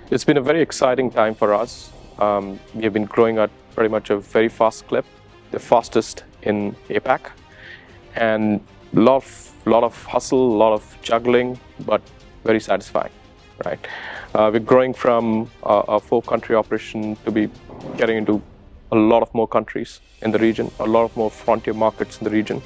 It's been a very exciting time for us. We have been growing at pretty much a very fast clip, the fastest in APAC, and a lot of hustle, a lot of juggling, but very satisfying, right? We're growing from a 4-country operation to be getting into a lot of more countries in the region, a lot of more frontier markets in the region,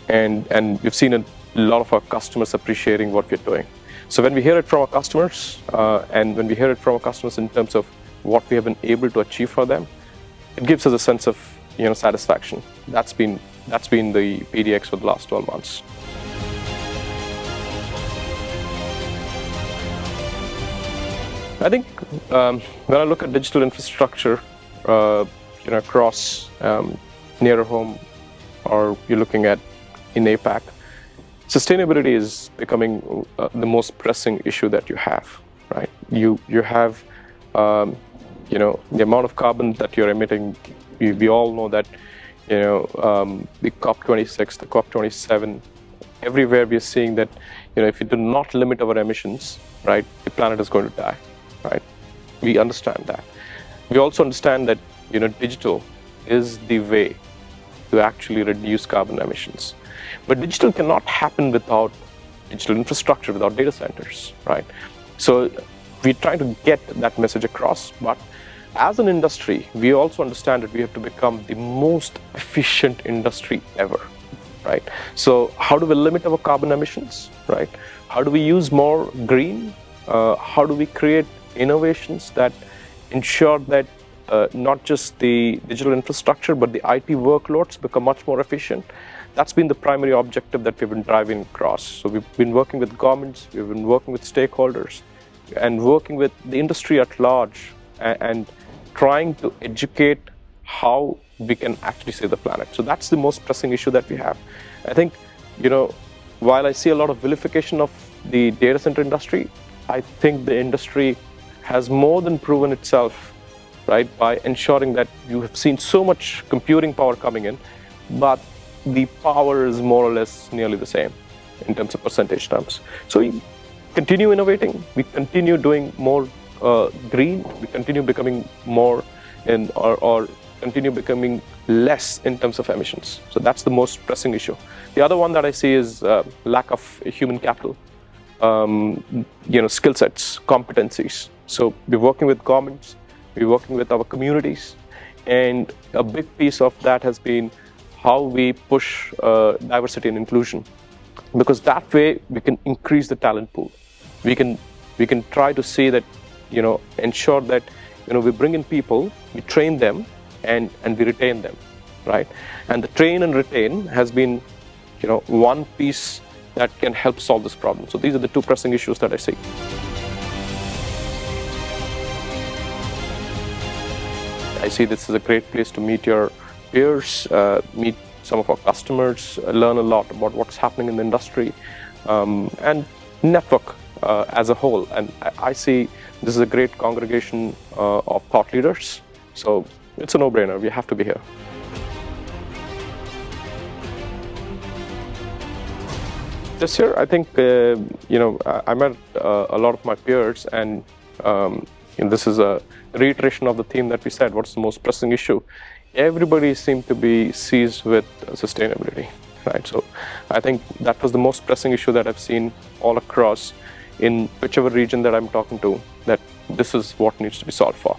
and we've seen a lot of our customers appreciating what we're doing. So when we hear it from our customers, and when we hear it from our customers in terms of what we have been able to achieve for them, it gives us a sense of satisfaction. That's been the PDX for the last 12 months. I think when I look at digital infrastructure, across nearer home, or you're looking at in APAC, sustainability is becoming the most pressing issue that you have, right? You have the amount of carbon that you're emitting. We all know that the COP26, the COP27, everywhere we are seeing that if we do not limit our emissions, right, the planet is going to die, right? We understand that. We also understand that digital is the way to actually reduce carbon emissions. But digital cannot happen without digital infrastructure, without data centers, right? So we're trying to get that message across, but as an industry, we also understand that we have to become the most efficient industry ever, right? So how do we limit our carbon emissions, right? How do we use more green? How do we create innovations that ensure that not just the digital infrastructure, but the IT workloads become much more efficient? That's been the primary objective that we've been driving across. So we've been working with governments, we've been working with stakeholders, and working with the industry at large, and trying to educate how we can actually save the planet. So that's the most pressing issue that we have. I think, while I see a lot of vilification of the data center industry, I think the industry has more than proven itself, right, by ensuring that you have seen so much computing power coming in, but the power is more or less nearly the same in terms of percentage terms. So we continue innovating, we continue doing more green, we continue becoming more or continue becoming less in terms of emissions. So that's the most pressing issue. The other one that I see is lack of human capital, skill sets, competencies. So we're working with governments, we're working with our communities, and a big piece of that has been how we push diversity and inclusion, because that way we can increase the talent pool. We can try to say that, ensure that we bring in people, we train them, and we retain them, right? And the train and retain has been one piece that can help solve this problem. So these are the two pressing issues that I see. I see this is a great place to meet your peers, meet some of our customers, learn a lot about what's happening in the industry, and network as a whole. And I see this is a great congregation of thought leaders. So it's a no-brainer. We have to be here. This year, I think, I met a lot of my peers, and this is a reiteration of the theme that we said, what's the most pressing issue? Everybody seemed to be seized with sustainability, right? So I think that was the most pressing issue that I've seen all across in whichever region that I'm talking to, that this is what needs to be solved for.